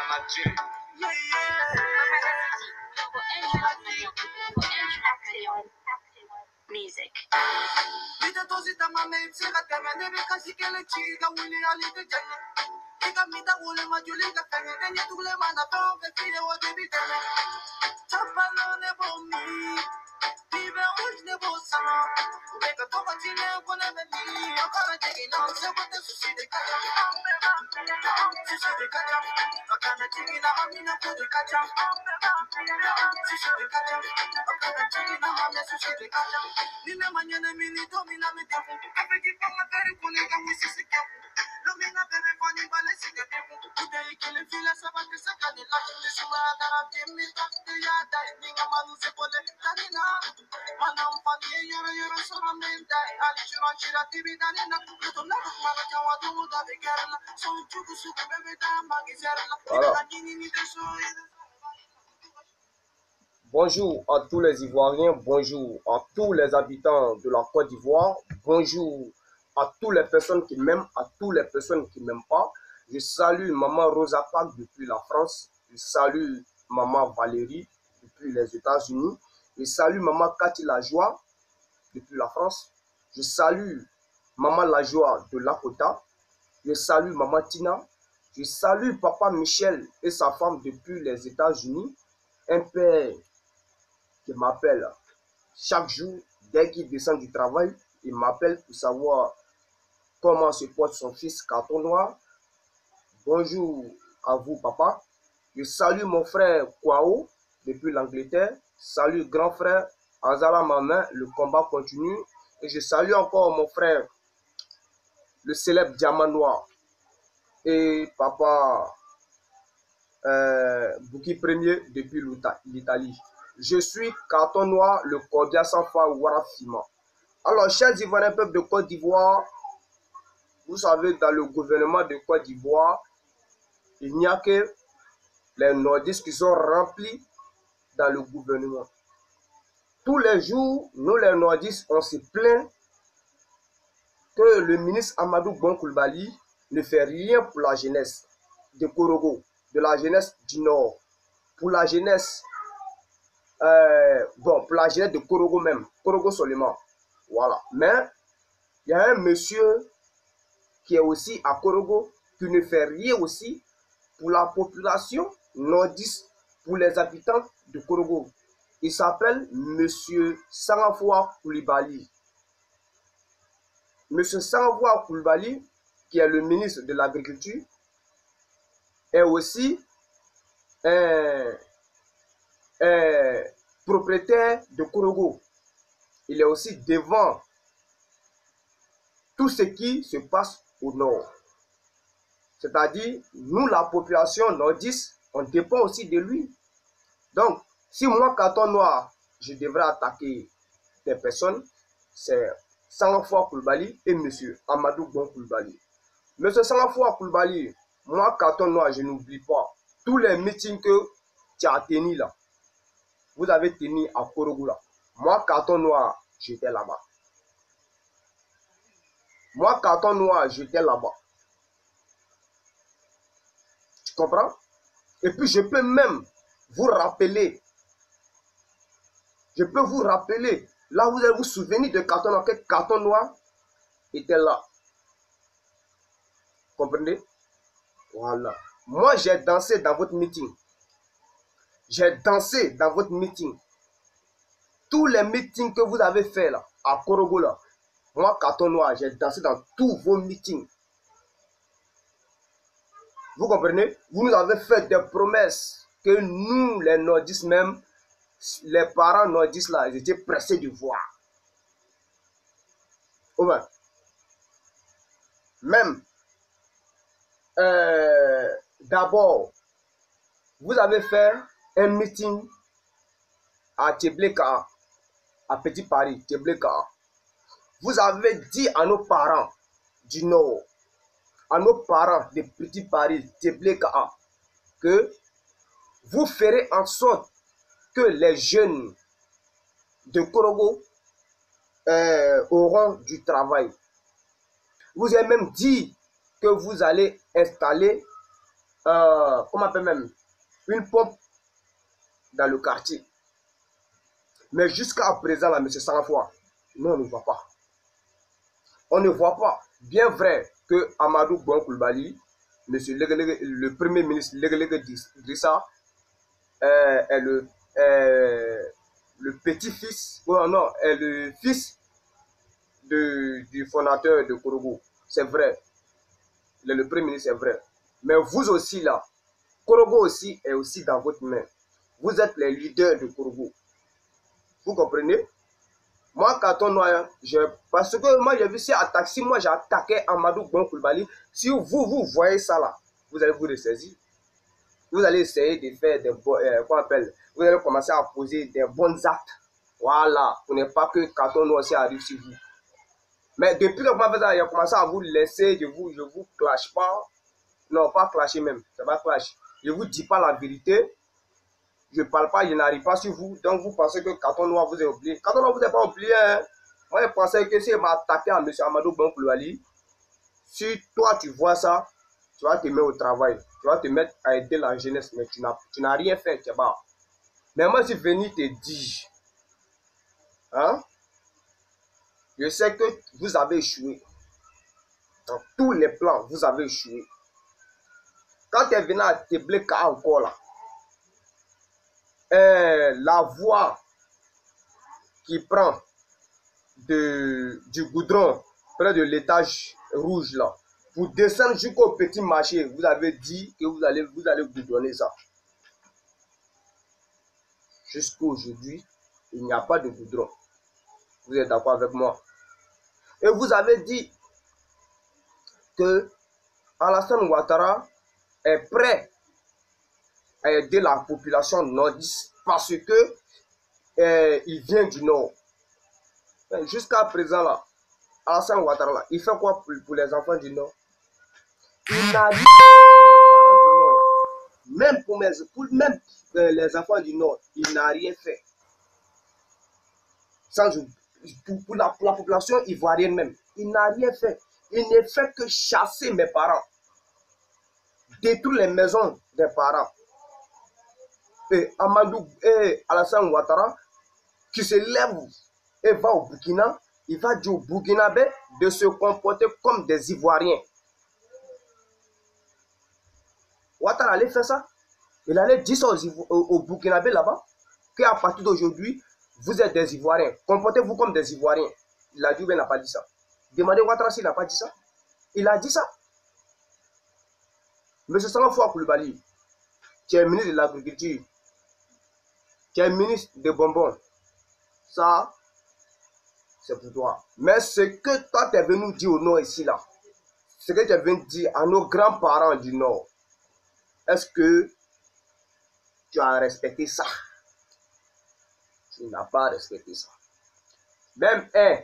Music. Voilà. Bonjour à tous les Ivoiriens, bonjour à tous les habitants de la Côte d'Ivoire, bonjour à toutes les personnes qui m'aiment, à toutes les personnes qui ne m'aiment pas. Je salue Maman Rosa Parks depuis la France, je salue Maman Valérie depuis les États-Unis, je salue Maman Cathy Lajoie depuis la France, je salue Maman Lajoie de Lakota, je salue Maman Tina, je salue Papa Michel et sa femme depuis les États-Unis, un père qui m'appelle chaque jour, dès qu'il descend du travail, il m'appelle pour savoir comment se porte son fils Carton Noir. Bonjour à vous, papa. Je salue mon frère Kwao depuis l'Angleterre. Salut grand frère Azala Maman, le combat continue. Et je salue encore mon frère, le célèbre Diamant Noir. Et papa Bouki Premier depuis l'Italie. Je suis Carton Noir, le cordial sans foi Warafima. Alors, chers Ivoiriens, peuple de Côte d'Ivoire, vous savez, dans le gouvernement de Côte d'Ivoire, il n'y a que les nordistes qui sont remplis dans le gouvernement. Tous les jours, nous les nordistes, on se plaint que le ministre Amadou Bon Coulibaly ne fait rien pour la jeunesse de Korogo, de la jeunesse du Nord, pour la jeunesse pour la jeunesse de Korogo même, Korogo seulement. Voilà. Mais il y a un monsieur qui est aussi à Korogo qui ne fait rien aussi pour la population nordiste, pour les habitants de Korogo. Il s'appelle monsieur Sangafoua Coulibaly. Monsieur Sangafoua Coulibaly, qui est le ministre de l'Agriculture, est aussi propriétaire de Korogo. Il est aussi devant tout ce qui se passe au nord. C'est-à-dire, nous, la population nordiste, on dépend aussi de lui. Donc, si moi, Carton Noir, je devrais attaquer des personnes, c'est Sangafoua Coulibaly et M. Amadou Bon Coulibaly. M. Sangafoua Coulibaly, moi, Carton Noir, je n'oublie pas tous les meetings que tu as tenus là. Vous avez tenu à Korogo là. Moi, Carton Noir, j'étais là-bas. Moi, Carton Noir, j'étais là-bas. Tu comprends? Et puis, je peux même vous rappeler. Je peux vous rappeler. Là, vous allez vous souvenir de Carton Noir. Que Carton Noir était là. Comprenez? Voilà. Moi, j'ai dansé dans votre meeting. J'ai dansé dans votre meeting. Tous les meetings que vous avez fait là, à Korogo là. Moi, Carton Noir, j'ai dansé dans tous vos meetings. Vous comprenez? Vous nous avez fait des promesses que nous, les nordistes même, les parents nordistes là, ils étaient pressés de voir. Ouais. Même, d'abord, vous avez fait un meeting à Tchebleka, à Petit Paris, Tchebleka. Vous avez dit à nos parents du Nord, à nos parents de Petit Paris, Tchebleka, que vous ferez en sorte que les jeunes de Korogo auront du travail. Vous avez même dit que vous allez installer comment on appelle même, une pompe dans le quartier. Mais jusqu'à présent, là, M. Sangafoua, nous, on ne voit pas. On ne voit pas. Bien vrai que Amadou Bon Coulibaly, le premier ministre Legelege Drissa, est le petit-fils, oh non, est le fils du fondateur de Korogo. C'est vrai. Le premier ministre, c'est vrai. Mais vous aussi, là, Korogo aussi est aussi dans votre main. Vous êtes les leaders de Korogo. Vous comprenez? Moi, carton noir, parce que moi, j'ai vu ça à taxi, moi, j'ai attaqué Amadou Bon Coulibaly. Si vous voyez ça là, vous allez vous ressaisir. Vous allez essayer de faire des qu'on appelle, vous allez commencer à poser des bons actes. Voilà, pour ne pas que carton noir aussi arrive sur vous. Mais depuis que j'ai commencé à vous laisser, je vous clash pas. Non, pas clasher même, c'est pas clash. Je vous dis pas la vérité. Je ne parle pas, je n'arrive pas sur vous. Donc vous pensez que Carton Noir vous a oublié. Carton Noir vous n'a pas oublié. Hein? Moi je pensais que si il m'a attaqué à M. Amadou Bon Coulibaly, si toi tu vois ça, tu vas te mettre au travail. Tu vas te mettre à aider la jeunesse, mais tu n'as rien fait, Tchaba. Mais moi, si venu te dire, hein, je sais que vous avez échoué. Dans tous les plans, vous avez échoué. Quand tu es venu à te blesser encore là, la voie qui prend du goudron près de l'étage rouge là, pour descendre jusqu'au petit marché, vous avez dit que vous allez goudronner ça. Jusqu'à aujourd'hui, il n'y a pas de goudron. Vous êtes d'accord avec moi? Et vous avez dit que Alassane Ouattara est prêt à aider la population nordiste parce que il vient du nord. Jusqu'à présent là, Alassane Ouattara là, il fait quoi pour les enfants du nord? Il n'a rien fait pour les enfants du nord. Même les enfants du nord, il n'a rien fait. Pour la population ivoirienne même, il n'a rien fait. Il ne fait que chasser mes parents, détruire les maisons des parents. Et Amadou et Alassane Ouattara, qui se lève et va au Burkina, il va dire aux Burkinabés de se comporter comme des Ivoiriens. Ouattara allait faire ça. Il allait dire ça aux Burkinabés là-bas, qu'à partir d'aujourd'hui, vous êtes des Ivoiriens. Comportez-vous comme des Ivoiriens. Il a dit ou bien il n'a pas dit ça. Demandez Ouattara s'il n'a pas dit ça. Il a dit ça. Monsieur Sangafoua Coulibaly, tu es ministre de l'Agriculture, tu es ministre des bonbons. Ça, c'est pour toi. Mais ce que toi, tu es venu dire au Nord ici, là, ce que tu es venu dire à nos grands-parents du Nord, est-ce que tu as respecté ça? Tu n'as pas respecté ça. Même un,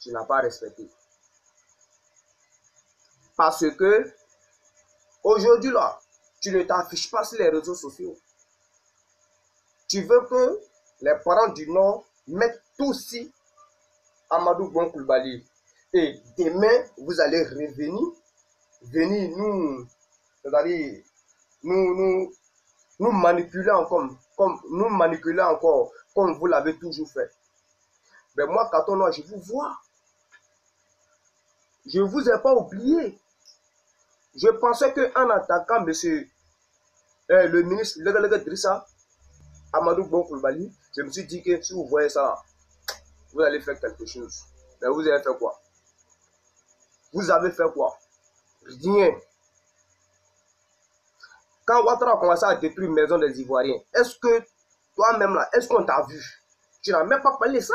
tu n'as pas respecté. Parce que aujourd'hui, là, tu ne t'affiches pas sur les réseaux sociaux. Tu veux que les parents du Nord mettent tout aussi Amadou Bon Coulibaly. Et demain, vous allez revenir, nous, c'est-à-dire nous manipuler encore, comme vous l'avez toujours fait. Mais moi, Carton Noir, je vous vois. Je ne vous ai pas oublié. Je pensais qu'en attaquant le ministre Legelege Drissa, Amadou Bon Coulibaly, je me suis dit que si vous voyez ça, vous allez faire quelque chose. Mais vous avez fait quoi? Vous avez fait quoi? Rien. Quand Ouattara a commencé à détruire la maison des Ivoiriens, est-ce que toi-même là, est-ce qu'on t'a vu? Tu n'as même pas parlé de ça?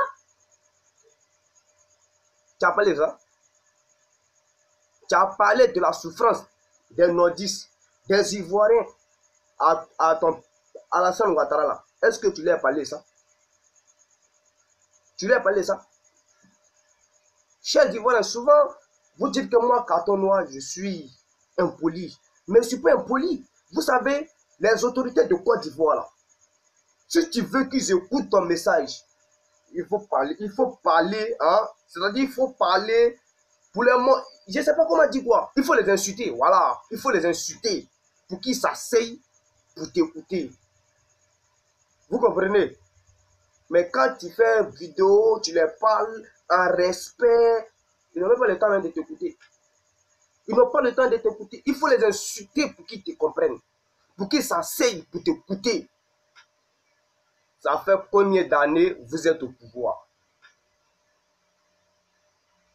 Tu as parlé de ça? Tu as parlé de la souffrance des nordistes, des Ivoiriens à Alassane Ouattara là. Est-ce que tu lui as parlé de ça? Tu lui as parlé de ça? Chers Ivoiriens, souvent, vous dites que moi, Carton Noir, je suis impoli. Mais je ne suis pas impoli. Vous savez, les autorités de Côte d'Ivoire là, si tu veux qu'ils écoutent ton message, il faut parler, hein? C'est-à-dire, il faut parler pour les mots. Je ne sais pas comment dire quoi. Il faut les insulter, voilà. Il faut les insulter pour qu'ils s'asseyent pour t'écouter. Vous comprenez? Mais quand tu fais une vidéo, tu les parles en respect, ils n'ont même pas le temps même de t'écouter. Ils n'ont pas le temps de t'écouter. Il faut les insulter pour qu'ils te comprennent. Pour qu'ils s'asseyent pour t'écouter. Ça fait combien d'années vous êtes au pouvoir?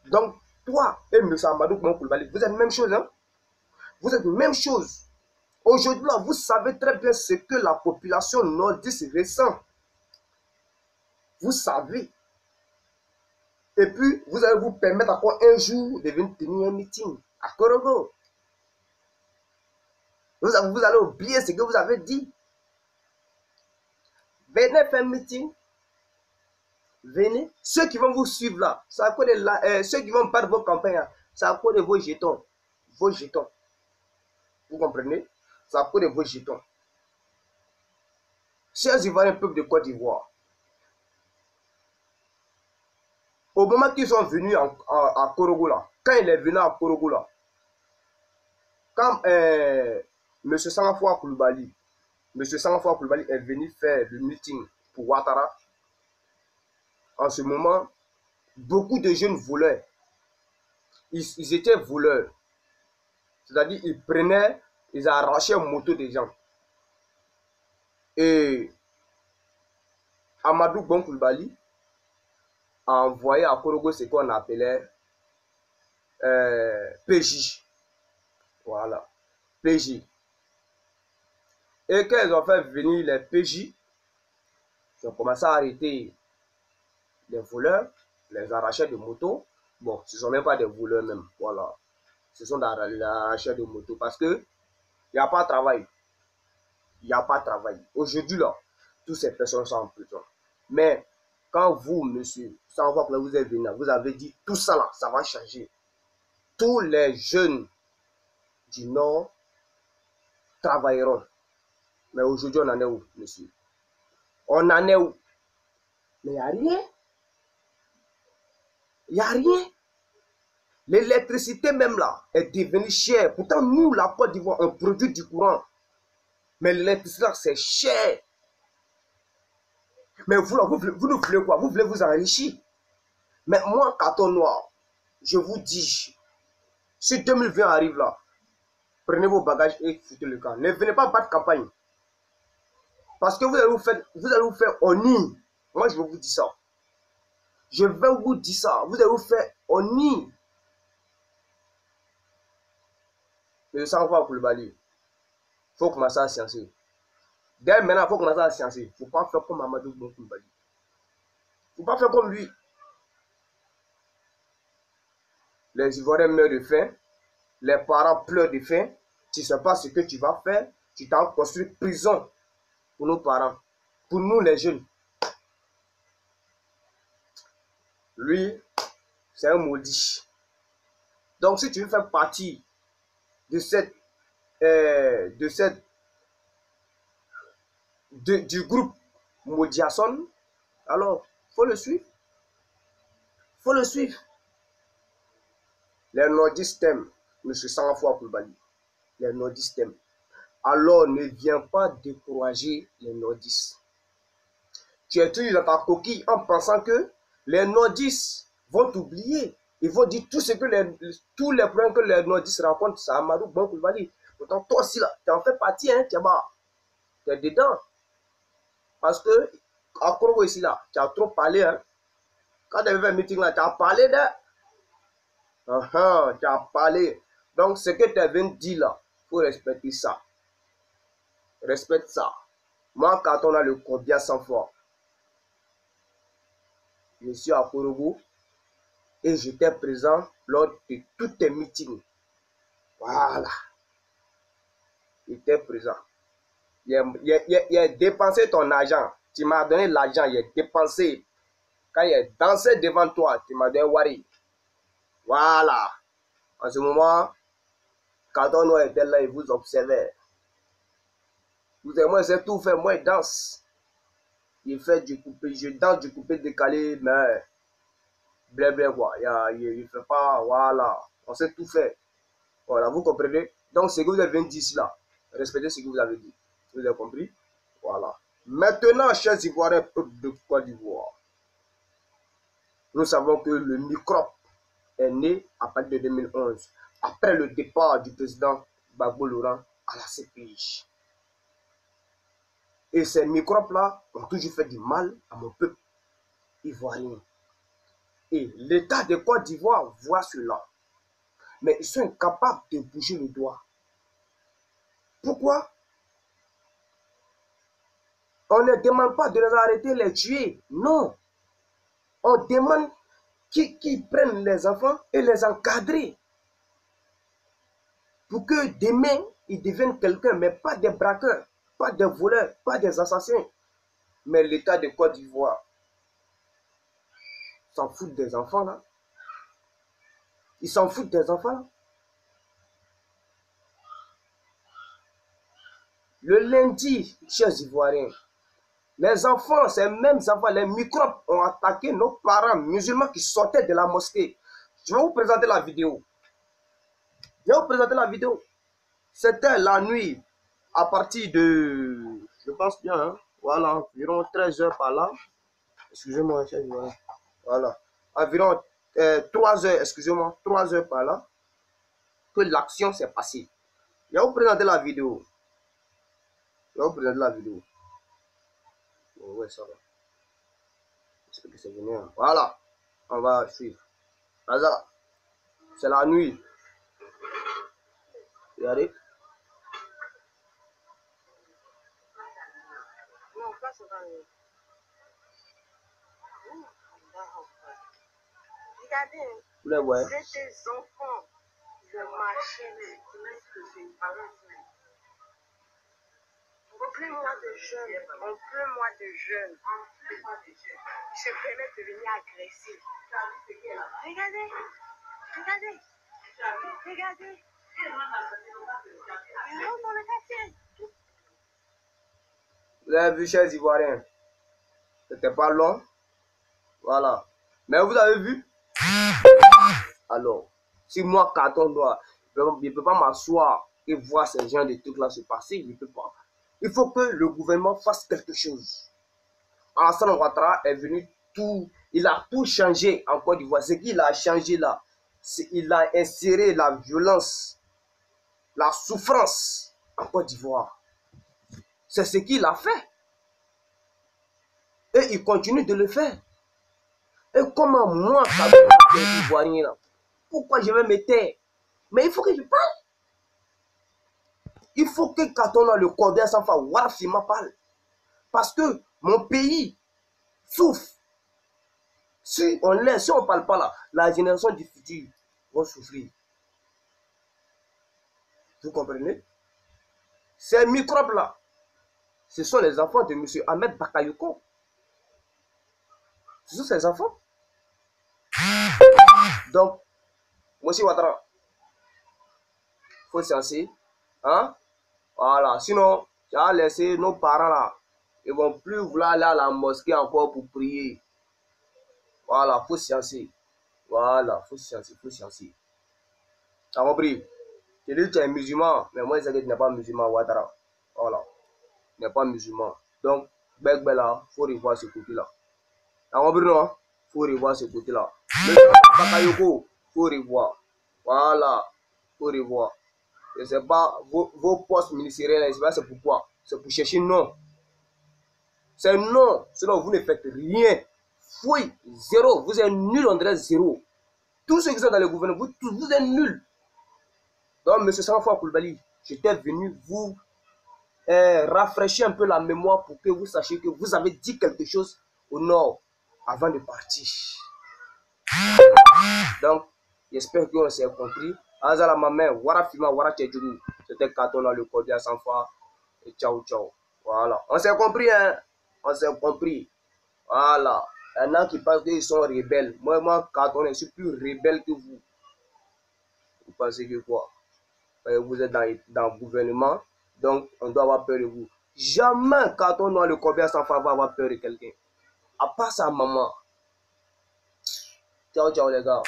Donc, toi et M. Amadou Koulibaly, vous êtes la même chose. Hein? Vous êtes la même chose. Aujourd'hui, vous savez très bien ce que la population nordiste ressent. Vous savez. Et puis, vous allez vous permettre encore un jour de venir tenir un meeting à Korogo. Vous allez oublier ce que vous avez dit. Venez faire un meeting. Venez. Ceux qui vont vous suivre là, c'est à cause de ceux qui vont perdre vos campagnes, c'est à cause de vos jetons. Vos jetons. Vous comprenez? C'est à cause de vos jetons. Chers Ivoiriens, peuple de Côte d'Ivoire, au moment qu'ils sont venus à Korogo là, quand il est venu à Korogo là, quand M. Sangafoua Koulibaly est venu faire le meeting pour Ouattara, en ce moment, beaucoup de jeunes voleurs, ils étaient voleurs. C'est-à-dire, ils prenaient, ils arrachaient une moto des gens. Et Amadou Bon Koulibaly a envoyé à Korogo ce qu'on appelait PJ. Voilà, PJ. Et quand ils ont fait venir les PJ, ils ont commencé à arrêter les voleurs, les arracheurs de motos. Bon, ce ne sont même pas des voleurs même, voilà. Ce sont des arracheurs de motos parce que il n'y a pas de travail. Il n'y a pas de travail. Aujourd'hui, là, toutes ces personnes sont en prison. Mais quand vous, monsieur, sans voir que vous êtes venu, vous avez dit tout ça là, ça va changer. Tous les jeunes du Nord travailleront. Mais aujourd'hui, on en est où, monsieur? On en est où? Mais il n'y a rien. Il n'y a rien. L'électricité même là est devenue chère. Pourtant, nous, la Côte d'Ivoire, on produit du courant. Mais l'électricité, c'est cher. Mais vous, vous nous voulez quoi? Vous voulez vous enrichir. Mais moi, carton noir, je vous dis, si 2020 arrive là, prenez vos bagages et foutez le camp. Ne venez pas battre campagne. Parce que vous allez vous faire honni. Moi, je vais vous dire ça. Je vais vous dire ça. Vous allez vous faire honni. Mais le sang va pour le balayer. Il faut commencer à sciencer. Dès maintenant, il faut commencer à sciencer. Il ne faut pas faire comme Amadou Bon Koulibaly. Il ne faut pas faire comme lui. Les Ivoiriens meurent de faim. Les parents pleurent de faim. Tu ne sais pas ce que tu vas faire. Tu t'as construit prison pour nos parents. Pour nous, les jeunes. Lui, c'est un maudit. Donc, si tu veux faire partie de du groupe Modiason, alors, faut le suivre. Faut le suivre. Les nordistes t'aiment, M. Sangafoua Koulibaly. Les nordistes t'aiment. Alors, ne viens pas décourager les nordistes. Tu es toujours dans ta coquille en pensant que les nordistes vont t'oublier. Ils vont dire tout ce que tous les problèmes que les nordistes rencontrent, c'est Amadou Bon Koulibaly. Pourtant, toi aussi, là, tu en fais partie, hein, tu es dedans. Parce que, à Congo ici, là, tu as trop parlé, hein. Quand tu avais fait un meeting, là, tu as parlé de... tu as parlé. Donc, ce que tu viens de dire, là, il faut respecter ça. Respecte ça. Moi, quand on a le combien 100 fois, je suis à Korogo et j'étais présent lors de tous tes meetings. Voilà. J'étais présent. Il a dépensé ton argent. Tu m'as donné l'argent, il a dépensé. Quand il a dansé devant toi, tu m'as donné Wari. Voilà. En ce moment, quand on était là, il vous observait. Vous et moi, c'est tout fait. Moi, je danse. Il fait du coupé, je danse du coupé décalé, mais blé quoi. Il ne fait pas, voilà. On sait tout faire. Voilà, vous comprenez? Donc, c'est que vous avez dit ici là. Respectez ce que vous avez dit. Vous avez compris? Voilà. Maintenant, chers Ivoiriens, peuple de Côte d'Ivoire, nous savons que le microbe est né à partir de 2011, après le départ du président Gbagbo Laurent à la CPI. Et ces microbes-là ont toujours fait du mal à mon peuple ivoirien. Et l'État de Côte d'Ivoire voit cela. Mais ils sont incapables de bouger le doigt. Pourquoi? On ne demande pas de les arrêter, les tuer. Non. On demande qu'ils prennent les enfants et les encadrer. Pour que demain, ils deviennent quelqu'un, mais pas des braqueurs, pas des voleurs, pas des assassins. Mais l'État de Côte d'Ivoire s'en fout des enfants là. Ils s'en foutent des enfants là. Le lundi, chers Ivoiriens, les enfants, ces mêmes enfants, les microbes ont attaqué nos parents musulmans qui sortaient de la mosquée. Je vais vous présenter la vidéo. C'était la nuit, à partir de, je pense bien, hein, voilà, environ 13 h par là. Excusez-moi, chers Ivoiriens. Voilà. Environ 3 h, excusez-moi, 3 h par là, que l'action s'est passée. Je vais vous présenter la vidéo. Oh, ouais, ça va. J'espère que c'est venu. Hein. Voilà. On va suivre. C'est la nuit. Regardez. Regardez. Vous les voyez. C'est des enfants. Ils ont marché. En plein mois de jeûne, ils se permettent de venir agresser. Regardez. Ils rentrent dans le quartier. Vous avez vu, chers Ivoiriens, c'était pas long. Voilà. Mais vous avez vu? Alors, si moi, carton noir, je ne peux pas m'asseoir et voir ces gens de trucs là se passer, je ne peux pas. Il faut que le gouvernement fasse quelque chose. Alassane Ouattara est venu tout, il a tout changé en Côte d'Ivoire. Ce qu'il a changé là, c'est qu'il a inséré la violence, la souffrance en Côte d'Ivoire. C'est ce qu'il a fait. Et il continue de le faire. Et comment moi, les Ivoiriens là, pourquoi je vais me taire? Mais il faut que je parle. Il faut que quand on a le Corbien sans faire, Warfima parle. Parce que mon pays souffre. Si on ne parle pas là, la génération du futur va souffrir. Vous comprenez? Ces microbes-là, ce sont les enfants de M. Ahmed Bakayoko. Ce sont ces enfants. Donc, M. Ouattara, il faut censer. Hein? Voilà. Sinon, tu as laissé nos parents là. Ils ne vont plus vouloir aller à la mosquée encore pour prier. Voilà, il faut sciencer. Voilà, il faut sciencer. Tu as compris? Tu dis que tu es musulman, mais moi, je sais que tu n'es pas musulman, Ouattara. Voilà. Tu n'es pas musulman. Donc, là, il faut revoir ce côté-là. Tu as compris, non? Il faut revoir ce côté-là. Le Bakayoko, il faut revoir. Voilà, il faut revoir. Je ne sais pas, vos postes ministériels, je ne sais pas c'est pourquoi. C'est pour chercher non. C'est non, sinon vous ne faites rien. Fouille, zéro, vous êtes nul, on dirait zéro. Tous ceux qui sont dans le gouvernement, vous êtes nuls. Donc, M. Sanfa Koulibaly, j'étais venu vous rafraîchir un peu la mémoire pour que vous sachiez que vous avez dit quelque chose au nord avant de partir. Donc, j'espère qu'on s'est compris. Azala maman, Wara Fima, Wara Tchedjougou. C'était Katon dans le Corbia Sanfa. Et ciao, ciao. Voilà. On s'est compris, hein? On s'est compris. Voilà. Il y en a qui pensent qu'ils sont rebelles. Moi, Katon, je suis plus rebelle que vous. Vous pensez que quoi? Vous êtes dans le gouvernement, donc on doit avoir peur de vous. Jamais quand on a le Corbien sans va avoir peur de quelqu'un. À part sa maman. Ciao, ciao les gars.